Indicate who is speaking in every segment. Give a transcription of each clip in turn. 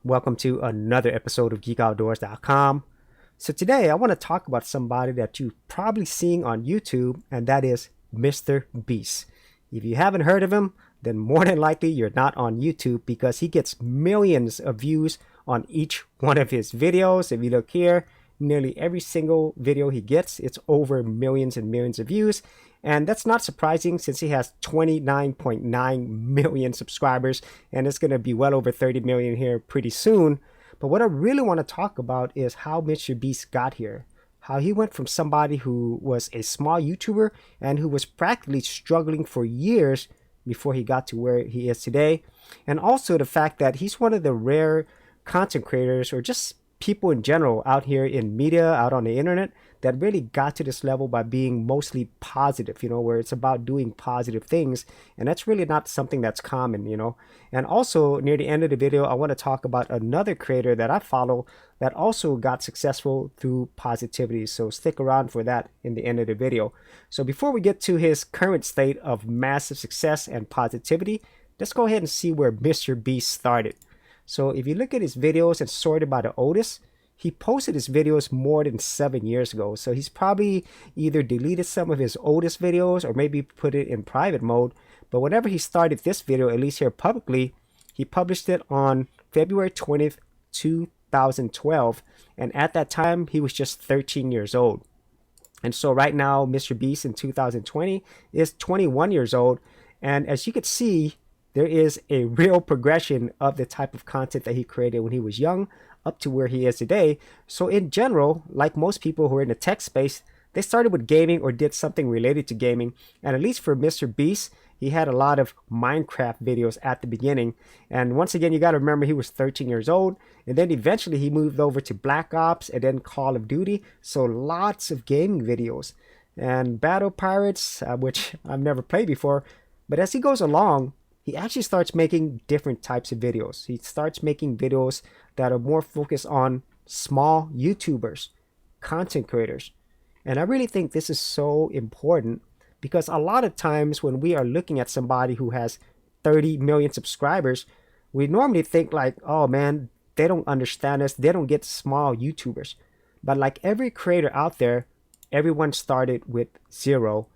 Speaker 1: Welcome to another episode of GeekOutdoors.com. So today I want to talk about somebody that you've probably seen on YouTube, and that is Mr. Beast. If you haven't heard of him, then more than likely you're not on YouTube because he gets millions of views on each one of his videos. If you look here, nearly every single video he gets, it's over millions and millions of views. And that's not surprising since he has 29.9 million subscribers, and it's going to be well over 30 million here pretty soon. But what I really want to talk about is how MrBeast got here. How he went from somebody who was a small YouTuber and who was practically struggling for years before he got to where he is today. And also the fact that he's one of the rare content creators, or just people in general out here in media, out on the internet, that really got to this level by being mostly positive, where it's about doing positive things. And that's really not something that's common. And also near the end of the video, I want to talk about another creator that I follow that also got successful through positivity. So stick around for that in the end of the video. So before we get to his current state of massive success and positivity, let's go ahead and see where MrBeast started. So if you look at his videos and sorted by the oldest, he posted his videos more than 7 years ago. So he's probably either deleted some of his oldest videos or maybe put it in private mode. But whenever he started this video, at least here publicly, he published it on February 20th, 2012. And at that time, he was just 13 years old. And so right now, MrBeast in 2020 is 21 years old. And as you could see, there is a real progression of the type of content that he created when he was young up to where he is today. So in general, like most people who are in the tech space, they started with gaming or did something related to gaming. And at least for MrBeast, he had a lot of Minecraft videos at the beginning. And once again, you got to remember he was 13 years old. And then eventually he moved over to Black Ops and then Call of Duty. So lots of gaming videos. And Battle Pirates, which I've never played before. But as he goes along, he actually starts making different types of videos. He starts making videos that are more focused on small YouTubers, content creators. And I really think this is so important because a lot of times when we are looking at somebody who has 30 million subscribers, we normally think like, oh man, they don't understand us. They don't get small YouTubers. But like every creator out there, everyone started with zero.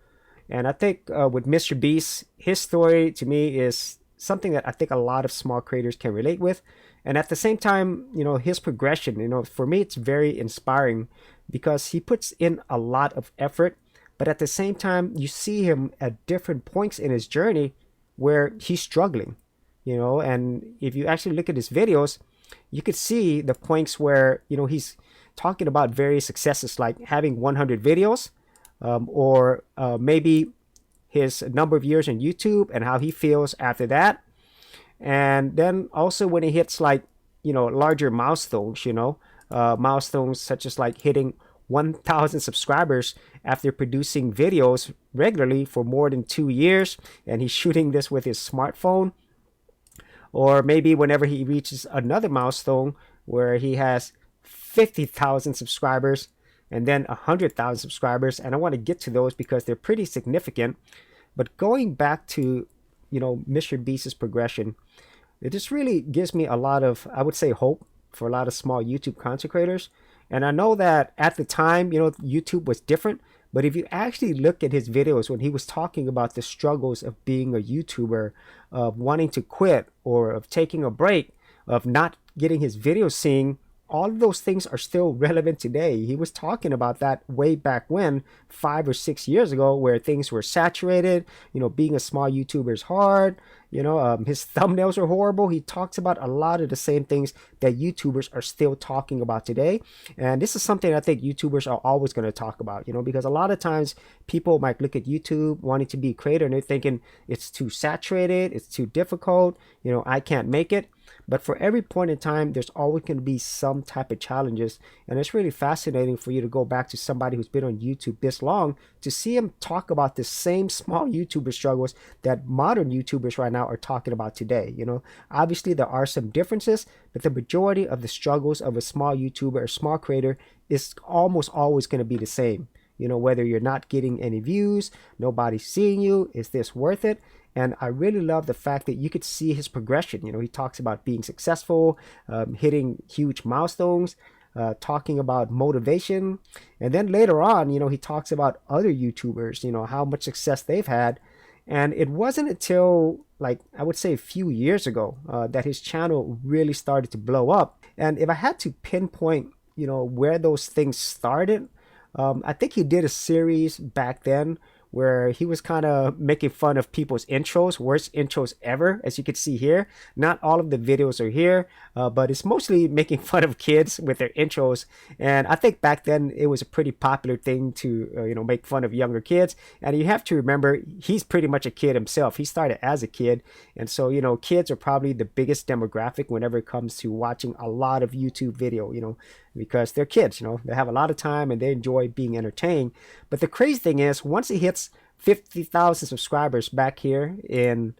Speaker 1: And I think with MrBeast, his story to me is something that I think a lot of small creators can relate with. And at the same time, his progression, for me, it's very inspiring because he puts in a lot of effort. But at the same time, you see him at different points in his journey where he's struggling, and if you actually look at his videos, you could see the points where, he's talking about various successes like having 100 videos. Or maybe his number of years on YouTube and how he feels after that. And then also when he hits like, larger milestones, milestones such as like hitting 1,000 subscribers after producing videos regularly for more than 2 years. And he's shooting this with his smartphone. Or maybe whenever he reaches another milestone where he has 50,000 subscribers and then 100,000 subscribers. And I want to get to those because they're pretty significant. But going back to, MrBeast's progression, it just really gives me a lot of, I would say, hope for a lot of small YouTube content creators. And I know that at the time, YouTube was different. But if you actually look at his videos when he was talking about the struggles of being a YouTuber, of wanting to quit or of taking a break, of not getting his videos seen, all of those things are still relevant today. He was talking about that way back when, 5 or 6 years ago, where things were saturated. Being a small YouTuber is hard. His thumbnails are horrible. He talks about a lot of the same things that YouTubers are still talking about today. And this is something I think YouTubers are always going to talk about, because a lot of times people might look at YouTube wanting to be a creator and they're thinking it's too saturated, it's too difficult, I can't make it. But for every point in time, there's always going to be some type of challenges. And it's really fascinating for you to go back to somebody who's been on YouTube this long to see him talk about the same small YouTuber struggles that modern YouTubers right now are talking about today. Obviously there are some differences, but the majority of the struggles of a small YouTuber or small creator is almost always going to be the same. Whether you're not getting any views, nobody's seeing you, is this worth it? And I really love the fact that you could see his progression. He talks about being successful, hitting huge milestones, talking about motivation. And then later on, he talks about other YouTubers, how much success they've had. And it wasn't until, like, I would say a few years ago that his channel really started to blow up. And if I had to pinpoint, where those things started, I think he did a series back then where he was kind of making fun of people's intros, worst intros ever, as you can see here. Not all of the videos are here, but it's mostly making fun of kids with their intros. And I think back then it was a pretty popular thing to, make fun of younger kids. And you have to remember, he's pretty much a kid himself. He started as a kid. And so, kids are probably the biggest demographic whenever it comes to watching a lot of YouTube video, because they're kids, they have a lot of time and they enjoy being entertained. But the crazy thing is, once he hits 50,000 subscribers back here in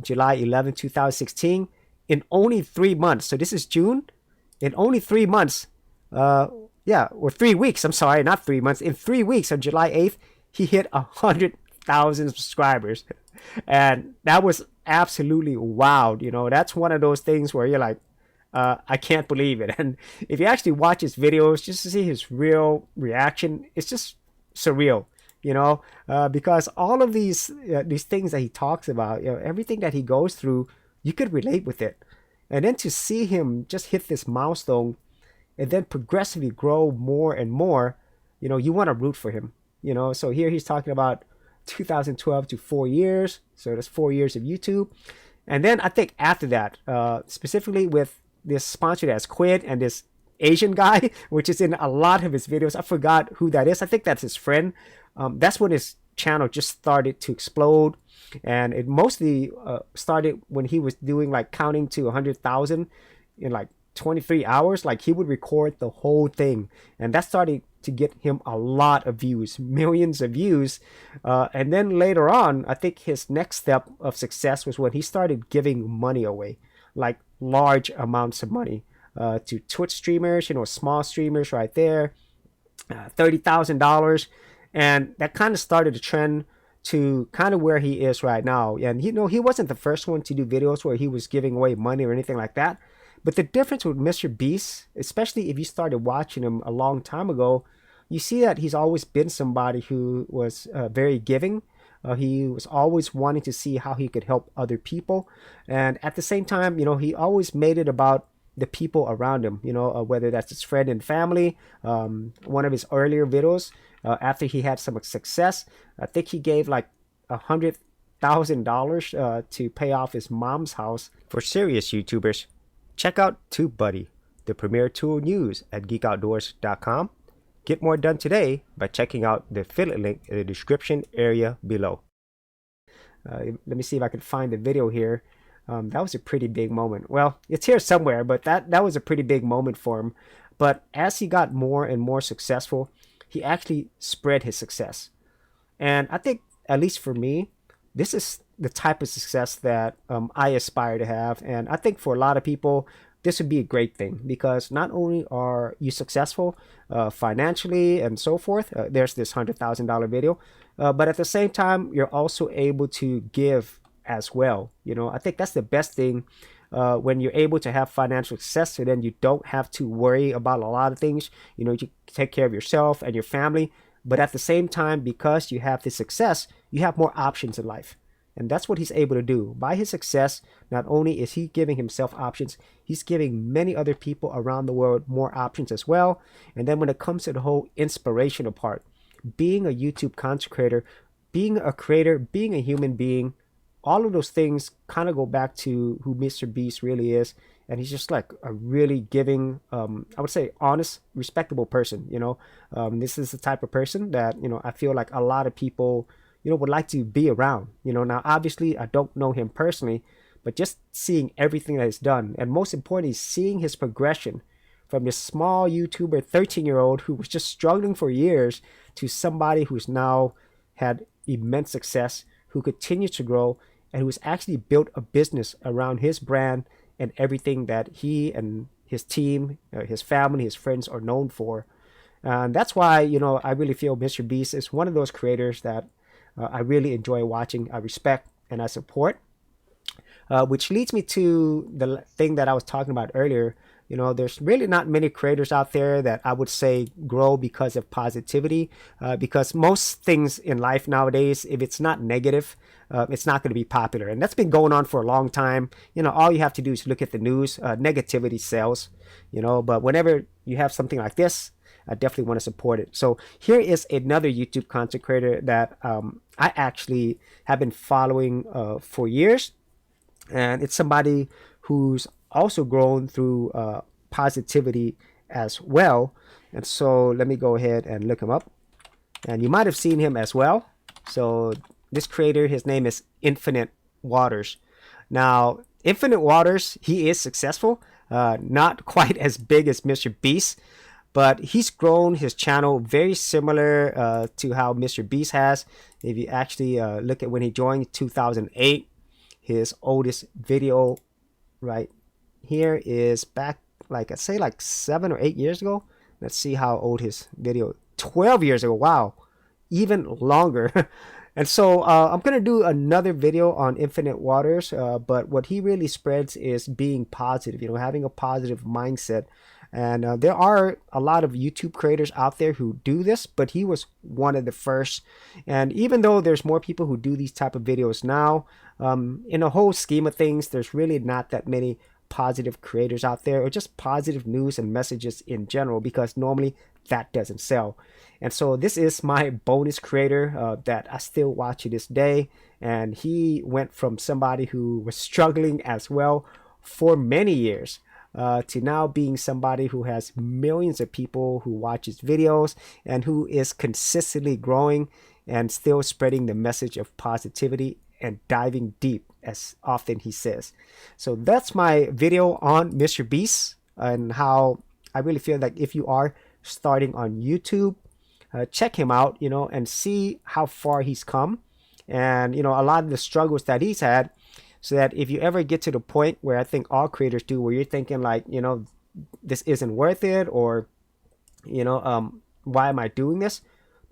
Speaker 1: July 11, 2016, in only 3 months, so this is June, in only 3 months, or 3 weeks, I'm sorry, not 3 months, in 3 weeks on July 8th, he hit 100,000 subscribers. And that was absolutely wild. That's one of those things where you're like, I can't believe it. And if you actually watch his videos, just to see his real reaction, it's just surreal, because all of these things that he talks about, everything that he goes through, you could relate with it. And then to see him just hit this milestone and then progressively grow more and more, you want to root for him, So here he's talking about 2012 to 4 years. So that's 4 years of YouTube. And then I think after that, specifically with this sponsor that's quit and this Asian guy, which is in a lot of his videos. I forgot who that is. I think that's his friend. That's when his channel just started to explode. And it mostly started when he was doing like counting to 100,000 in like 23 hours. Like he would record the whole thing. And that started to get him a lot of views, millions of views. And then later on, I think his next step of success was when he started giving money away, like large amounts of money to Twitch streamers, small streamers right there, $30,000. And that kind of started a trend to kind of where he is right now. And he wasn't the first one to do videos where he was giving away money or anything like that. But the difference with MrBeast, especially if you started watching him a long time ago, you see that he's always been somebody who was very giving. He was always wanting to see how he could help other people. And at the same time, he always made it about the people around him, whether that's his friend and family. One of his earlier videos, after he had some success, I think he gave like $100,000 to pay off his mom's house. For serious YouTubers, check out TubeBuddy, the premier tool news at geekoutdoors.com. Get more done today by checking out the affiliate link in the description area below. Let me see if I can find the video here. That was a pretty big moment. Well, it's here somewhere, but that was a pretty big moment for him. But as he got more and more successful, he actually spread his success. And I think, at least for me, this is the type of success that I aspire to have. And I think for a lot of people, this would be a great thing, because not only are you successful financially and so forth, there's this $100,000 video, but at the same time, you're also able to give as well. I think that's the best thing when you're able to have financial success, so then you don't have to worry about a lot of things. You take care of yourself and your family, but at the same time, because you have this success, you have more options in life. And that's what he's able to do. By his success, not only is he giving himself options, he's giving many other people around the world more options as well. And then when it comes to the whole inspirational part, being a YouTube content creator, being a creator, being a human being, all of those things kind of go back to who MrBeast really is. And he's just like a really giving, I would say, honest, respectable person. This is the type of person that, I feel like a lot of people would like to be around. Now obviously I don't know him personally, but just seeing everything that he's done, and most importantly, seeing his progression from this small YouTuber, 13-year-old who was just struggling for years, to somebody who's now had immense success, who continues to grow, and who's actually built a business around his brand and everything that he and his team, his family, his friends are known for. And that's why, I really feel MrBeast is one of those creators that I really enjoy watching, I respect, and I support. Which leads me to the thing that I was talking about earlier. You know, there's really not many creators out there that I would say grow because of positivity. Because most things in life nowadays, if it's not negative, it's not going to be popular. And that's been going on for a long time. You know, all you have to do is look at the news. Negativity sells, you know, but whenever you have something like this, I definitely want to support it. So here is another YouTube content creator that I actually have been following for years. And it's somebody who's also grown through positivity as well. And so let me go ahead and look him up. And you might have seen him as well. So this creator, his name is Infinite Waters. Now, Infinite Waters, he is successful. Not quite as big as MrBeast, but he's grown his channel very similar to how MrBeast has. If you actually look at when he joined 2008, his oldest video right here is back, like I say, like 7 or 8 years ago. Let's see how old his video, 12 years ago. Wow, even longer. And so I'm gonna do another video on Infinite Waters, but what he really spreads is being positive, you know, having a positive mindset. And there are a lot of YouTube creators out there who do this, but he was one of the first. And even though there's more people who do these type of videos now, in the whole scheme of things, there's really not that many positive creators out there, or just positive news and messages in general, because normally that doesn't sell. And so this is my bonus creator that I still watch to this day. And he went from somebody who was struggling as well for many years to now being somebody who has millions of people who watch his videos and who is consistently growing and still spreading the message of positivity and diving deep, as often he says. So that's my video on MrBeast and how I really feel like if you are starting on YouTube, check him out, you know, and see how far he's come, and you know, a lot of the struggles that he's had, so that if you ever get to the point where I think all creators do, where you're thinking like, you know, this isn't worth it, or you know, why am I doing this,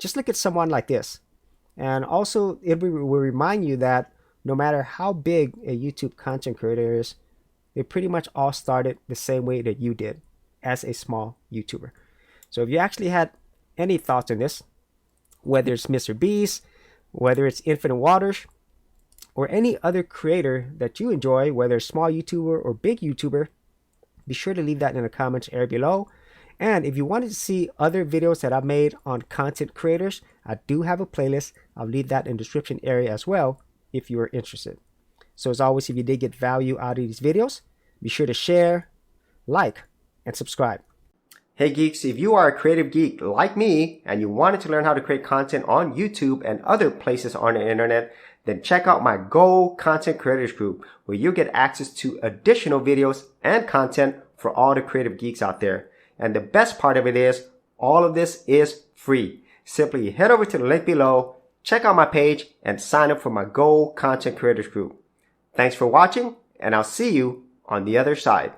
Speaker 1: just look at someone like this. And also it will remind you that no matter how big a YouTube content creator is, they pretty much all started the same way that you did, as a small YouTuber. So if you actually had any thoughts on this, whether it's MrBeast, whether it's Infinite Waters, or any other creator that you enjoy, whether small YouTuber or big YouTuber, be sure to leave that in the comments area below. And if you wanted to see other videos that I've made on content creators, I do have a playlist. I'll leave that in the description area as well if you are interested. So as always, if you did get value out of these videos, be sure to share, like, and subscribe. Hey geeks, if you are a creative geek like me and you wanted to learn how to create content on YouTube and other places on the internet, then check out my Go Content Creators group, where you get access to additional videos and content for all the creative geeks out there. And the best part of it is, all of this is free. Simply head over to the link below, check out my page, and sign up for my Go Content Creators group. Thanks for watching, and I'll see you on the other side.